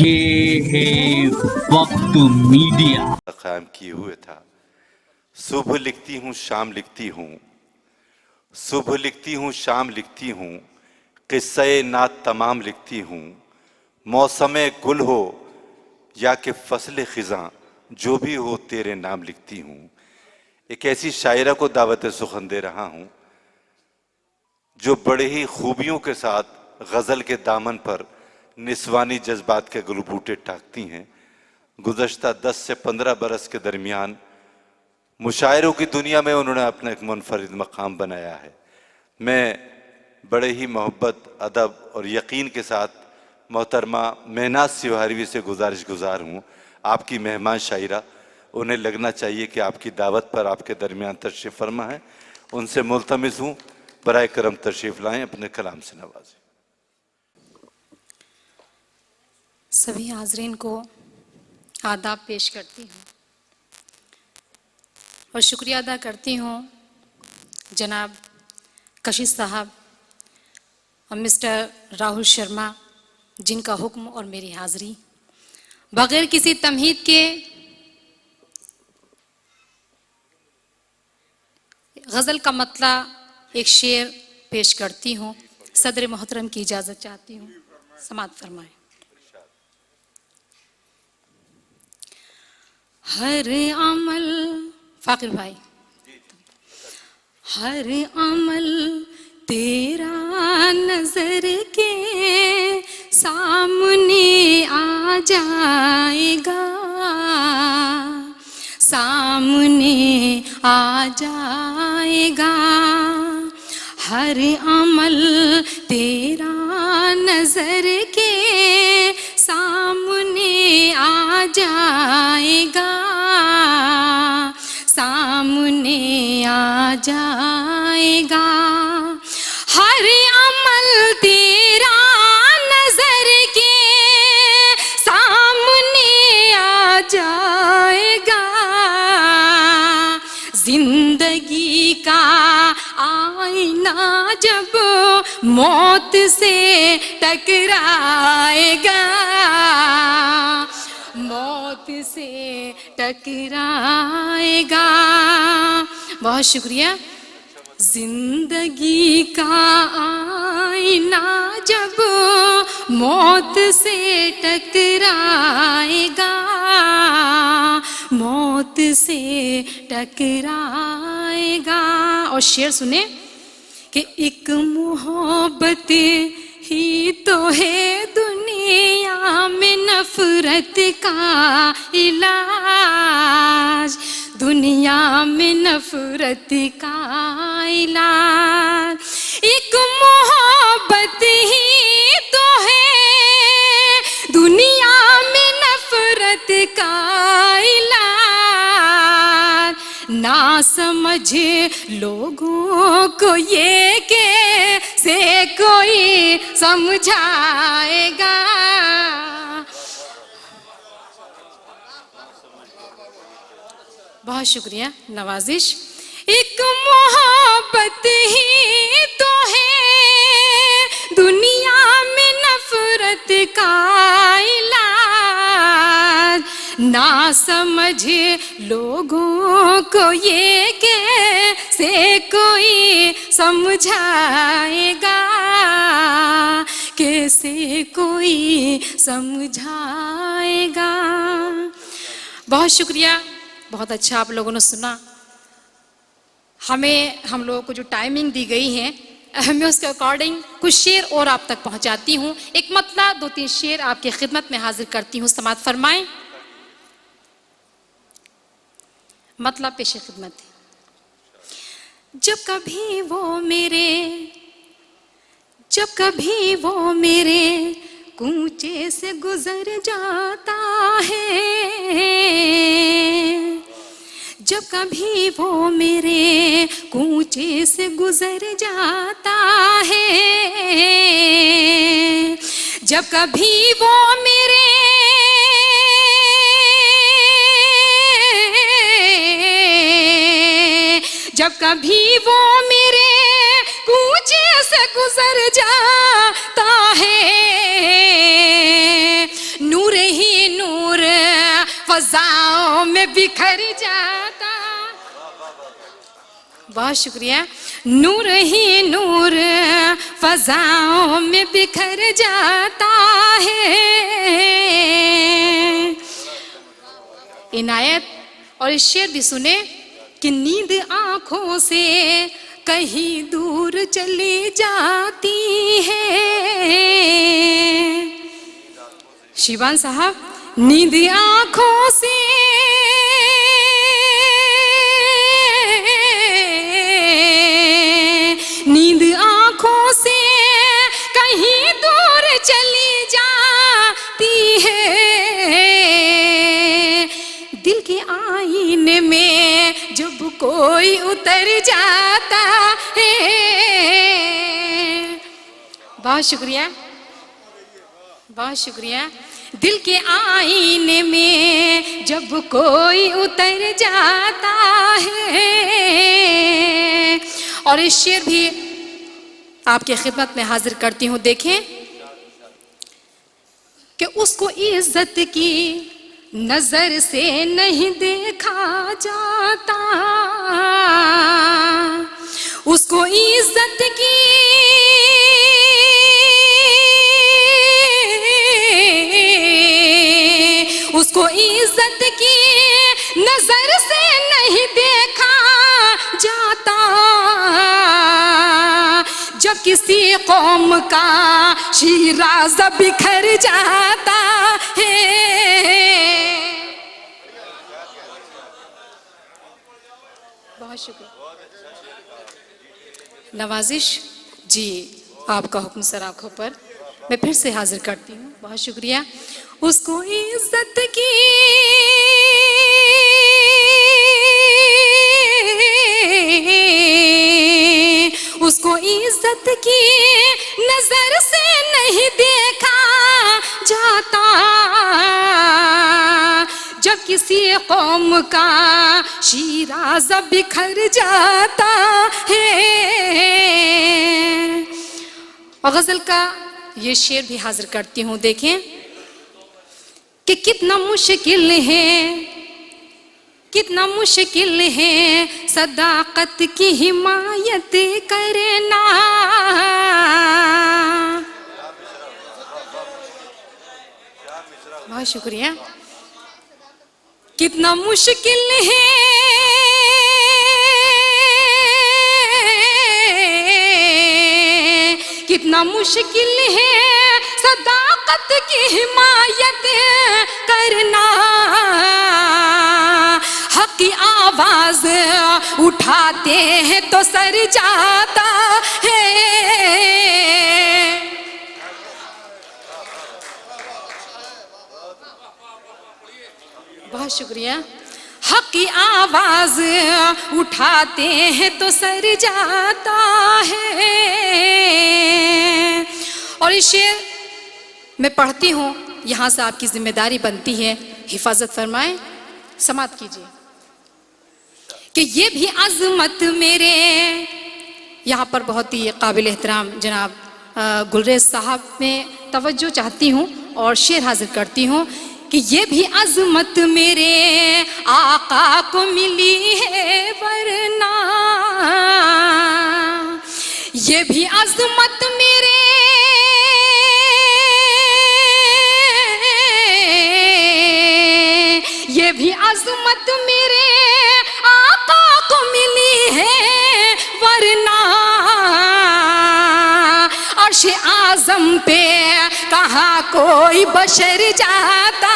ये है वक्त मीडिया कायम किए हुए था। सुबह लिखती हूँ शाम लिखती हूँ, सुबह लिखती हूँ शाम लिखती हूँ, किस्से नात तमाम लिखती हूँ। मौसमे गुल हो या कि फसले खिज़ां, जो भी हो तेरे नाम लिखती हूँ। एक ऐसी शायरा को दावत सुखन दे रहा हूँ जो बड़े ही खूबियों के साथ गज़ल के दामन पर निस्वानी जज्बात के गुलबूटे टाकती हैं। गुज़श्ता 10 से 15 बरस के दरमियान मुशायरों की दुनिया में उन्होंने अपना एक मुनफरिद मकाम बनाया है। मैं बड़े ही मोहब्बत, अदब और यकीन के साथ मोहतरमा महनाज सिवारवी से गुजार हूँ, आपकी मेहमान शायरा, उन्हें लगना चाहिए कि आपकी दावत पर आपके दरमियान तशरीफ़ फरमा है। उनसे मुल्तमिस हूँ बराए करम तशरीफ़ लाएं, अपने कलाम से नवाजें। सभी हाजरीन को आदाब पेश करती हूँ और शुक्रिया अदा करती हूँ जनाब कशिश साहब और मिस्टर राहुल शर्मा, जिनका हुक्म और मेरी हाज़िरी बगैर किसी तमहीद के गज़ल का मतला एक शेर पेश करती हूँ। सदर मोहतरम की इजाज़त चाहती हूँ, समाअत फरमाएं। हर अमल, फ़ाकिर भाई, हर अमल तेरा नजर के सामने आ जाएगा, सामने आ जाएगा। हर अमल तेरा नजर के सामने आ जाएगा, सामने आ जाएगा। हर अमल तेरा नजर के सामने आ जाएगा। जिंदगी का आईना जब मौत से टकराएगा, मौत से टकराएगा। बहुत शुक्रिया। जिंदगी का आईना जब मौत से टकराएगा, मौत से टकराएगा। और शेर सुने कि एक मोहब्बत ही तो है दुनिया में नफरत का इलाज, दुनिया में नफरत का इलाज। एक मोहब्बत ही तो है दुनिया में नफरत का इलाज। ना समझ लोगों को ये कैसे कोई समझाएगा। बहुत शुक्रिया, नवाजिश। एक मोहब्बत ही तो है दुनिया में नफरत का इलाज। ना समझ लोगों को ये कैसे कोई समझाएगा, कैसे कोई समझाएगा। बहुत शुक्रिया, बहुत अच्छा आप लोगों ने सुना। हम लोगों को जो टाइमिंग दी गई है, मैं उसके अकॉर्डिंग कुछ शेर और आप तक पहुंचाती हूँ। एक मतला 2-3 शेर आपकी खिदमत में हाजिर करती हूँ, समाअत फरमाएं। मतलब पेश खिदमत है। जब कभी वो मेरे कूचे से गुजर जाता है, जब कभी वो मेरे कूचे से गुजर जाता है, जब कभी वो मेरे जब कभी वो मेरे कूचे से गुजर जाता है, नूर फजाओं में बिखर जाता। बहुत शुक्रिया। नूर ही नूर फजाओं में बिखर जाता है। इनायत और इस शेर भी सुने कि नींद आंखों से कहीं दूर चली जाती है। शिवान साहब, नींद आंखों से कहीं दूर चली जाती है। दिल के आईने में जब कोई उतर जाता है। बहुत शुक्रिया, बहुत शुक्रिया। दिल के आईने में जब कोई उतर जाता है। और इस शेर भी आपके खिदमत में हाजिर करती हूँ। देखें कि उसको इज्जत की नजर से नहीं देखा जाता। उसको इज्जत की नजर से नहीं देखा जाता। जब किसी कौम का शीराज़ बिखर जाता है। बहुत शुक्रिया। नवाजिश जी, आपका हुक्म सर आंखों पर, मैं फिर से हाजिर करती हूँ। बहुत शुक्रिया। उसको इज्जत की नजर से नहीं देखा जाता। जब किसी कौम का शीराज़ बिखर जाता है। और गजल का ये शेर भी हाजिर करती हूँ। देखें कि कितना मुश्किल है सदाकत की हिमायत करना। बहुत शुक्रिया। कितना मुश्किल है सदाकत की हिमायत करना। हक की आवाज उठाते हैं तो सर जाता है। बहुत शुक्रिया। हक की आवाज उठाते हैं तो सर जाता है। और इस शेर मैं पढ़ती हूँ, यहाँ से आपकी जिम्मेदारी बनती है, हिफाजत फरमाएं, समात कीजिए कि ये भी अजमत मेरे। यहाँ पर बहुत ही काबिल एहतराम जनाब गुलरेज साहब में तवज्जो चाहती हूँ और शेर हाजिर करती हूँ कि ये भी अजमत मेरे आका को मिली है वरना। ये भी अजमत मेरे आका को मिली है वरना। अर्श आज़म पे कहाँ कोई बशर जाता।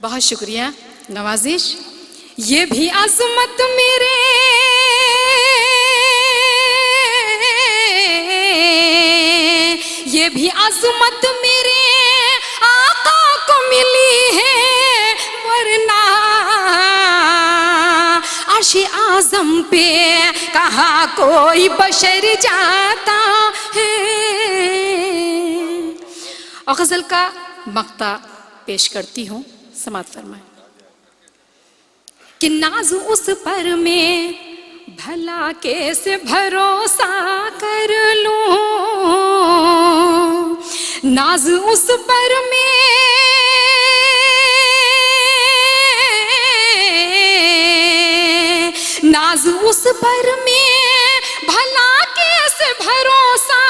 बहुत शुक्रिया नवाजिश। ये भी अज़मत मेरे आका को मिली है वरना। अर्श आज़म पे कहाँ कोई बशर जाता है। और गजल का मक्ता पेश करती हूँ, समात फरमाएं कि नाज उस पर मैं भला कैसे भरोसा कर लूं। नाज उस पर में नाज उस पर में भला कैसे भरोसा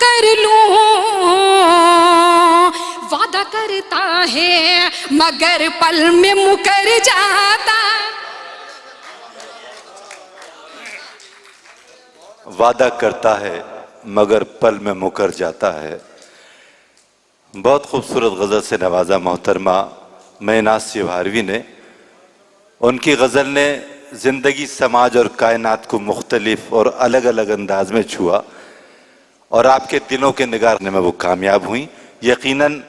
कर लूं। वादा करता है मगर पल में मुकर जाता। वादा करता है मगर पल में मुकर जाता है। बहुत खूबसूरत गज़ल से नवाजा मोहतरमा मैनाज शिवहारवी ने। उनकी गज़ल ने ज़िंदगी, समाज और कायनात को मुख्तलिफ और अलग अलग अंदाज में छुआ और आपके दिलों के निगारने में वो कामयाब हुई। यकीनन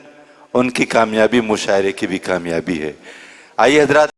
उनकी कामयाबी मुशायरे की भी कामयाबी है। आइए हज़रात,